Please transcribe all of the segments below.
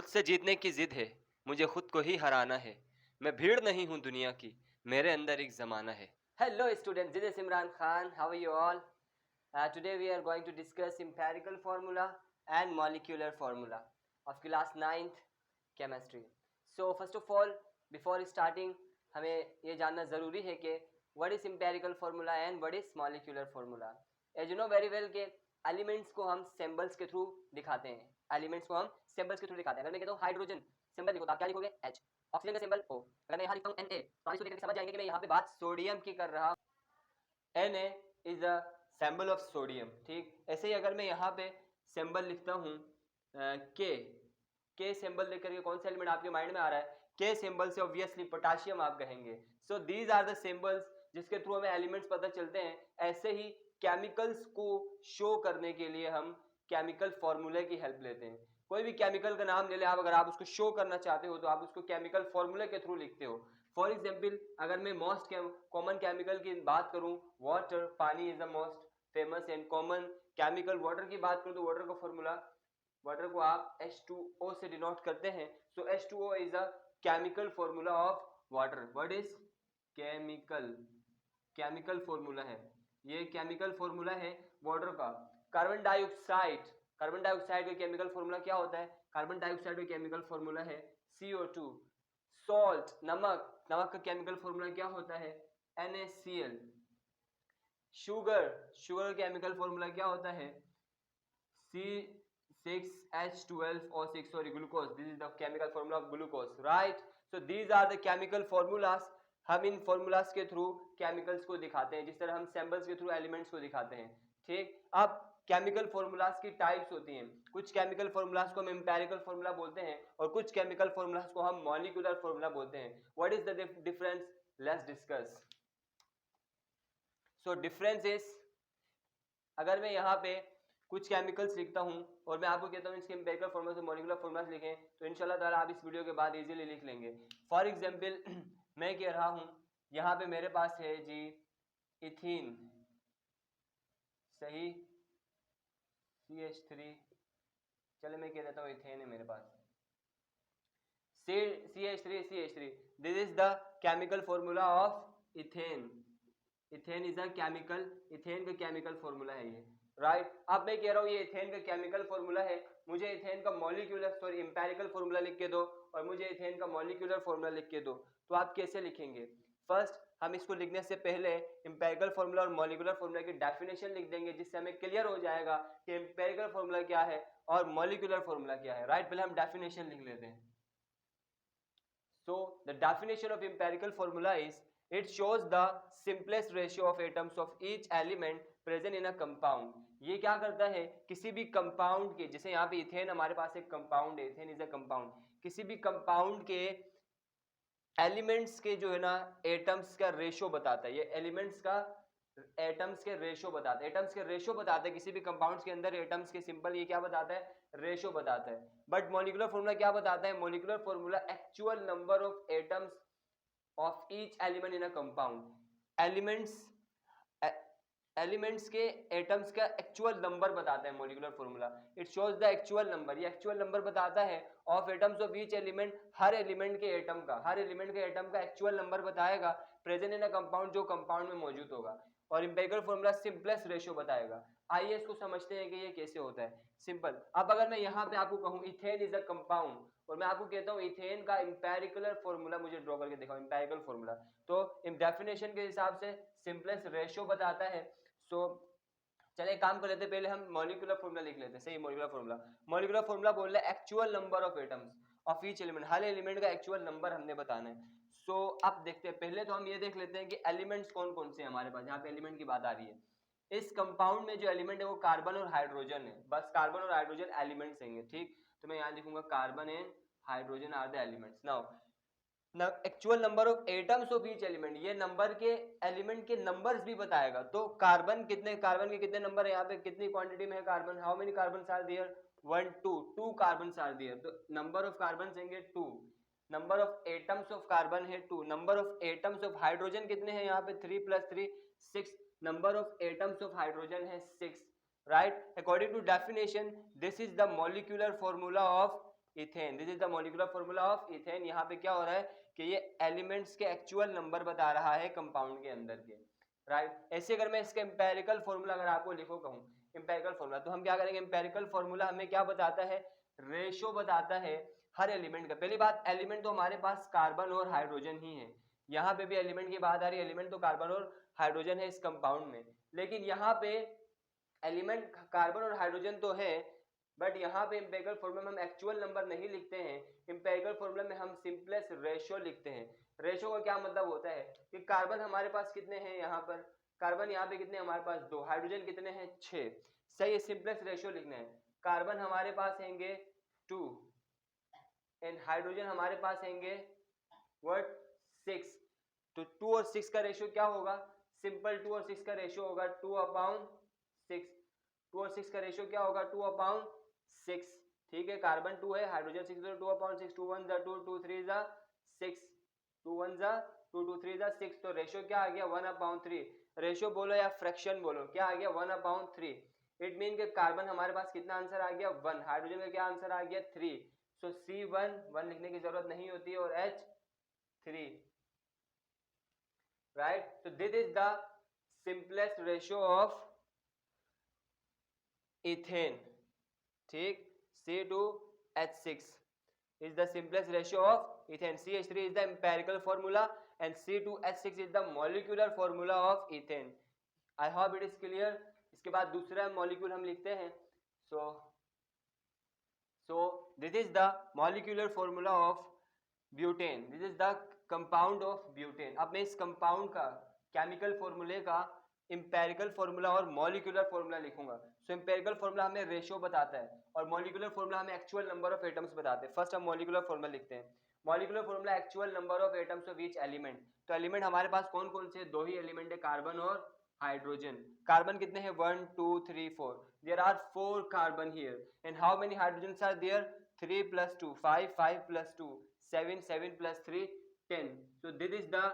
मुझसे जीतने की जिद है, मुझे खुद को ही हराना है। मैं भीड़ नहीं हूँ दुनिया की, मेरे अंदर एक ज़माना है। Hello students, this is Imran Khan. How are you all? Today we are going to discuss empirical formula and molecular formula of class 9th chemistry. So first of all, before starting, हमें ये जानना ज़रूरी है कि what is empirical formula and what is molecular formula. As you know very well कि elements को हम symbols के थ्रू दिखाते हैं। एलिमेंट्स को हम सिंबल्स के थ्रू दिखाते हैं। अगर मैं कहता हूँ हाइड्रोजन सिंबल लिखो तो आप क्या लिखोगे? H। ऑक्सीजन का सिंबल O। अगर मैं यहाँ लिखता हूँ Na तो आप इसको देखकर समझ जाएंगे कि मैं यहाँ पे बात सोडियम की कर रहा हूँ। Na is a symbol of sodium. ठीक, ऐसे ही अगर मैं यहाँ पे सिंबल लिखता हूँ के सिंबल देख करके कौन सा एलिमेंट आपके माइंड में आ रहा है? के सिंबल से ऑब्वियसली पोटेशियम आप कहेंगे। So these are the symbols जिसके थ्रू हमें एलिमेंट्स पता चलते हैं। ऐसे ही केमिकल्स को शो करने के लिए हम केमिकल फॉर्मूले की हेल्प लेते हैं। कोई भी केमिकल का नाम ले ले आप, अगर आप उसको शो करना चाहते हो तो आप उसको केमिकल फॉर्मूले के थ्रू लिखते हो। फॉर एग्जाम्पल अगर मैं मोस्ट कॉमन केमिकल की बात करूं, वाटर, पानी is the most famous and common chemical. Water की बात करूं तो वाटर का फॉर्मूला, वाटर को आप H2O से डिनोट करते हैं। सो H2O is a chemical formula of water. What is chemical formula है, ये केमिकल फॉर्मूला है वाटर का। कार्बन डाइऑक्साइड का केमिकल फॉर्मूला क्या होता है? कार्बन डाइऑक्साइड का केमिकल फॉर्मूला है CO2। सॉल्ट, नमक का केमिकल फॉर्मूला क्या होता है? NaCl। शुगर का केमिकल फॉर्मूला क्या होता है? C6H12O6। Sorry, glucose, this is the chemical formula of glucose, right. So these are the chemical formulas. हम इन फॉर्मूलाज के थ्रू केमिकल्स को दिखाते हैं, जिस तरह हम सिंबल्स के थ्रू एलिमेंट्स को दिखाते हैं। ठीक, अब केमिकल फॉर्मूलाज की टाइप्स होती हैं। कुछ केमिकल फॉर्मूलाज को हम एम्पिरिकल फॉर्मूला बोलते हैं और कुछ केमिकल फॉर्मूलाज को हम मॉलिक्यूलर फॉर्मूला बोलते हैं। What is the difference? Let's discuss. So difference is, अगर मैं यहाँ पे कुछ केमिकल्स लिखता हूँ और मैं आपको कहता हूँ इसके एम्पिरिकल फॉर्मूला से मॉलिक्यूलर फॉर्मूला लिखें तो इंशाल्लाह ताला आप इस वीडियो के बाद इजीली लिख लेंगे। फॉर एग्जांपल मैं कह रहा हूँ यहाँ पे मेरे पास है जी इथीन, सही, CH3, चले मैं कह देता हूँ इथेन है मेरे पास, CH3। This is the chemical formula of ethane. Ethane is a chemical, ethane का केमिकल फॉर्मूला है ये, राइट। अब मैं कह रहा हूँ ये इथेन का केमिकल फॉर्मूला है, मुझे इथेन का मॉलिक्यूलर सॉरी एम्पिरिकल फॉर्मूला लिख के दो और मुझे इथेन का मॉलिक्यूलर फॉर्मूला लिख के दो। तो आप कैसे लिखेंगे? फर्स्ट हम इसको लिखने से पहले एम्पिरिकल फॉर्मूला और मॉलिक्यूलर फॉर्मूला की डेफिनेशन लिख देंगे, जिससे हमें क्लियर हो जाएगा कि एम्पिरिकल फॉर्मूला क्या है और मॉलिक्यूलर फॉर्मूला क्या है, राइट। पहले हम डेफिनेशन लिख लेते हैं। So the definition of empirical formula is it shows the simplest ratio of atoms of each element present in a compound। ये क्या करता है? किसी भी कंपाउंड के, जैसे यहाँ पे इथेन हमारे पास एक कंपाउंड है, इथेन इज अ कंपाउंड, किसी भी कंपाउंड के एलिमेंट्स के जो है ना एटम्स का रेशो बताता है। ये एलिमेंट्स का एटम्स के रेशो बताता है, एटम्स के रेशो बताता है किसी भी कंपाउंड्स के अंदर एटम्स के सिंपल, ये क्या बताता है? रेशो बताता है। बट मॉलिक्यूलर फॉर्मूला क्या बताता है? Molecular formula actual number of atoms of each element in a compound. Elements के एटम्स का एक्चुअल नंबर बताता है molecular formula. It shows the actual number, ये एक्चुअल नंबर बताता है of atoms of each element, her element के atom का actual number बताएगा प्रेजेंट इन अ कंपाउंड, जो कंपाउंड में मौजूद होगा। और एम्पिरिकल फॉर्मूला सिंपलेस्ट रेशियो बताएगा। आइए इसको समझते हैं कि ये कैसे होता है। सिंपल, अब अगर मैं यहाँ पे आपको कहूँ इथेन इज अ कंपाउंड और मैं आपको कहता हूँ इथेन का एम्पिरिकल फॉर्मूला मुझे ड्रॉ करके दिखाओ, एम्पिरिकल फॉर्मूला, तो इन डेफिनेशन के हिसाब से सिंपलेस्ट रेशियो बताता है। सो चले एक काम कर लेते हैं, पहले हम मॉलिक्यूलर फॉर्मूला लिख लेते हैं। सही, मॉलिक्यूलर फॉर्मूला बोल रहा है actual number of atoms of each element, her element का एक्चुअल नंबर हमने बताना है। सो अब देखते हैं, पहले तो हम ये देख लेते हैं कि एलिमेंट्स कौन कौन से हैं हमारे पास। यहाँ पे एलिमेंट की बात आ रही है, इस कंपाउंड में जो एलिमेंट है वो कार्बन और हाइड्रोजन है, बस कार्बन और हाइड्रोजन एलिमेंट्स हैं। ठीक, तो मैं यहाँ लिखूंगा carbon and hydrogen are the elements. Now actual number of atoms of each element, ये नंबर के एलिमेंट के नंबर्स भी बताएगा। तो कार्बन के कितने नंबर है, यहाँ पे कितनी क्वांटिटी में है carbon, how many carbon are there, 1 2 carbon are there, तो नंबर ऑफ कार्बन होंगे 2, number of atoms of carbon है 2, number of atoms of hydrogen कितने हैं यहाँ पे 3 + 3 6, number of atoms of hydrogen है 6, right. According to definition this is the molecular formula of ethane. This is the molecular formula of ethane. यहाँ पे क्या हो रहा है कि ये एलिमेंट्स के एक्चुअल नंबर बता रहा है कंपाउंड के अंदर के, राइट। ऐसे अगर मैं इसका एम्पेरिकल फॉर्मूला अगर आपको लिखो कहूँ एम्पेरिकल फॉर्मूला, तो हम क्या करेंगे, एम्पेरिकल फॉर्मूला हमें क्या बताता है, रेशो बताता है हर एलिमेंट का। पहली बात, एलिमेंट तो हमारे पास कार्बन और हाइड्रोजन ही है, यहाँ पे भी एलिमेंट की बात आ रही है, एलिमेंट तो कार्बन और हाइड्रोजन है इस कंपाउंड में, लेकिन यहाँ पे एलिमेंट कार्बन और हाइड्रोजन तो है, बट यहाँ पे एम्पेरिकल फॉर्मूला में हम एक्चुअल नंबर नहीं लिखते हैं, एम्पेरिकल फॉर्मूला में हम सिंपलेस्ट रेशियो लिखते हैं। रेशियो का क्या मतलब होता है कि कार्बन हमारे पास कितने हैं, यहाँ पर कार्बन यहाँ पे कितने हमारे पास 2, हाइड्रोजन कितने हैं 6, सही है, सिंपलेस्ट रेशियो लिखना है। कार्बन हमारे पास हैंगे 2 एंड हाइड्रोजन हमारे पास हैंगे व्हाट 6, तो 2 और 6 का रेशियो क्या होगा, सिंपल 2 और 6 का रेशियो होगा 2/6, 2 और 6 का रेशियो क्या होगा 2/6, ठीक है। कार्बन 2 है, हाइड्रोजन 6, तो 2/6, 2 1 2, 2 3 6, 2 1 2, 2 3 6, तो रेशियो क्या आ गया 1/3। रेशियो बोलो या फ्रैक्शन बोलो, क्या आ गया 1/3। इट मीन के कार्बन हमारे पास कितना आंसर आ गया 1, हाइड्रोजन का क्या आंसर आ गया 3, सो C1 लिखने की जरूरत नहीं होती है, और H3, राइट। तो this is the simplest ratio of ethane, ठीक, C2H6 is the simplest ratio of ethane. CH3 is the empirical formula and C2H6 is the molecular formula of ethane. I hope it is clear. इसके बाद दूसरा molecule हम लिखते हैं, so this is the molecular formula of butane. This is the compound of butane. अब मैं इस compound का केमिकल फॉर्मूले का इंपेरिकल फॉर्मूला और मॉलिक्यूलर फॉर्मूला लिखूंगा। सो इंपेरिकल फॉर्मूला हमें रेशियो बताता है और मॉलिक्यूलर फॉर्मूला हमें एक्चुअल नंबर ऑफ एटम्स बताते हैं। फर्स्ट हम मॉलिक्यूलर फॉर्मूला लिखते हैं। Molecular formula actual number of atoms of each element. तो एलिमेंट हमारे पास कौन कौन से, 2 ही एलिमेंट है, कार्बन और हाइड्रोजन। कार्बन कितने हैं 1 2 3 4, there are 4 carbon here and how many hydrogens are there, 3 + 2 5, 5 + 2 7, 7 + 3 10। so this is the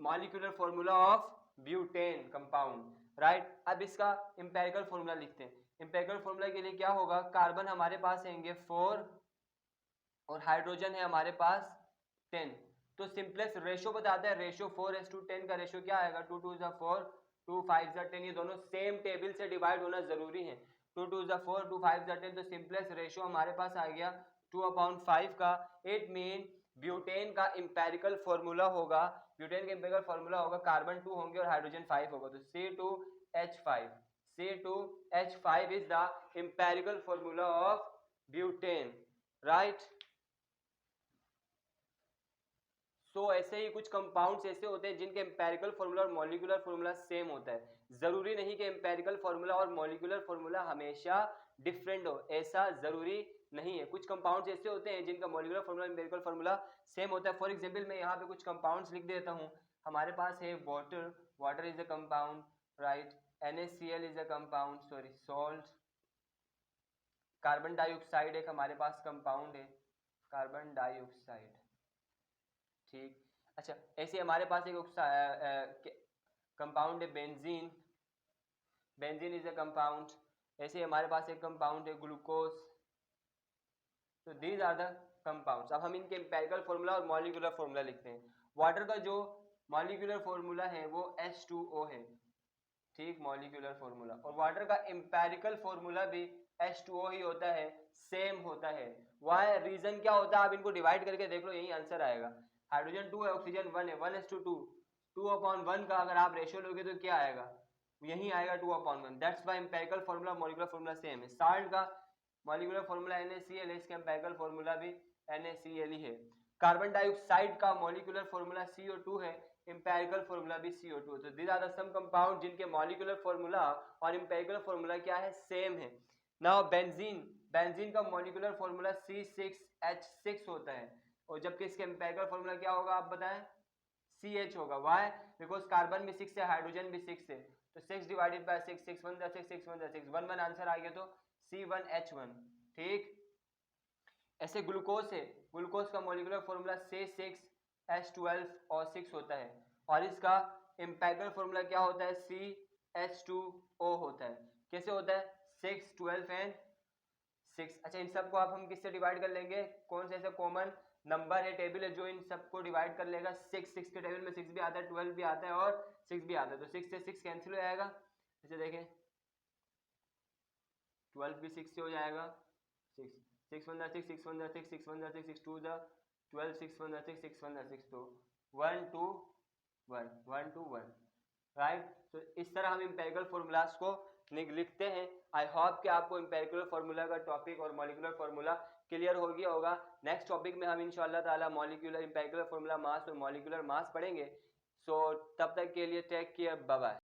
molecular formula of butane compound, right. अब इसका इंपेरिकल फॉर्मूला लिखते हैं। इंपेरिकल फॉर्मूला के लिए क्या होगा, कार्बन हमारे पास होंगे 4 और हाइड्रोजन है हमारे पास 10, तो सिंपलेस्ट रेशियो बताता है, रेशियो 4:10 का रेशियो क्या आएगा, 2 2 4, 2 5 10, ये दोनों सेम टेबल से डिवाइड होना जरूरी है। 2 2 4, 2 5 10, तो सिंपलेस्ट रेशियो हमारे पास आ गया 2/5 का। इट मीन ब्यूटेन का इंपेरिकल फॉर्मूला होगा, ब्यूटेन का इंपेरिकल फॉर्मूला होगा, कार्बन 2 होंगे और हाइड्रोजन 5 होगा, तो C2H5, C2H5 is the empirical formula of butane, right. So ऐसे ही कुछ कंपाउंड्स ऐसे होते हैं जिनके इंपेरिकल फॉर्मूला और मॉलिक्यूलर फॉर्मूला सेम होता है। जरूरी नहीं कि इंपेरिकल फॉर्मूला और मॉलिक्यूलर फॉर्मूला हमेशा डिफरेंट हो, ऐसा जरूरी नहीं है। कुछ कंपाउंड्स ऐसे होते हैं जिनका molecular formula empirical formula same होता है। फॉर एग्जांपल मैं यहाँ पे कुछ कंपाउंड्स लिख देता हूँ। हमारे पास है water, water is a compound, right. NaCl is a compound, sorry salt. Carbon dioxide एक हमारे पास कंपाउंड है, कार्बन डाइऑक्साइड, ठीक। अच्छा, ऐसे हमारे पास एक कंपाउंड है benzene, benzene is a compound. ऐसे हमारे पास एक कंपाउंड है ग्लूकोज। तो दीज आर द कंपाउंड्स। अब हम इनके एम्पिरिकल फॉर्मूला और मॉलिक्यूलर फॉर्मूला लिखते हैं। वाटर का जो मॉलिक्यूलर फॉर्मूला है वो H2O है, ठीक, मॉलिक्यूलर फॉर्मूला। और वाटर का एम्पिरिकल फॉर्मूला भी H2O ही होता है, सेम होता है। वाई, रीजन क्या होता है, आप इनको डिवाइड करके देख लो, यही आंसर आएगा। हाइड्रोजन 2 है, ऑक्सीजन 1 है, 1:2, 2/1 का अगर आप रेशियो लोगे तो क्या आएगा, यही आएगा 2/1। That's why empirical formula molecular formula same है। साल्ट का मॉलिक्यूलर फॉर्मूला NaCl है, इसका एम्पिरिकल फॉर्मूला भी NaCl ही है। कार्बन डाइऑक्साइड का मॉलिक्यूलर फॉर्मूला CO2 है, एम्पिरिकल फॉर्मूला भी CO2। तो these are the some compound जिनके मॉलिक्यूलर फॉर्मूला और एम्पिरिकल फॉर्मूला क्या है, सेम है। नाउ बेंजीन, बेंजीन का मॉलिक्यूलर फॉर्मूला C6H6 होता है, और जबकि इसके एम्पिरिकल फॉर्मूला क्या होगा आप बताएं, CH होगा। व्हाई, बिकॉज कार्बन भी 6 है, हाइड्रोजन भी 6 है, तो 6 / 6, 6 1 6, 6 1 6, 1 1 आंसर आ गया, तो C1H1, ठीक। ऐसे ग्लूकोज है, ग्लूकोज का मॉलिक्यूलर फॉर्मूला C6H12 और 6 होता है, और इसका एम्पिरिकल फॉर्मूला क्या होता है, CH2O होता है। कैसे होता है, 6 12 एंड 6। अच्छा, इन सबको आप हम किससे डिवाइड कर लेंगे, कौन से ऐसे कॉमन नंबर है, टेबल है जो इन सबको डिवाइड कर लेगा। 6 के टेबल में 6 भी आता है, 12 भी आता है और 6 भी आता है, तो 6 से 6 कैंसिल हो जाएगा। जैसे देखें 12 भी 6 से हो जाएगा, 6 6 1 6 6 1 6 6 1 6 6 2 12 6 1 6 6 1 6 तो 1 2 1 1 2 1 राइट। तो इस तरह हम एम्पिरिकल फार्मूलाज को लिखते हैं। आई होप कि आपको एम्पिरिकल फार्मूला का टॉपिक और मॉलिक्यूलर फार्मूला क्लियर हो गया होगा। नेक्स्ट टॉपिक में हम इंशाल्लाह ताला मॉलिक्यूलर एम्पिरिकल फार्मूला मास और मॉलिक्यूलर मास पढ़ेंगे। सो तब तक के लिए टेक केयर, बाय बाय।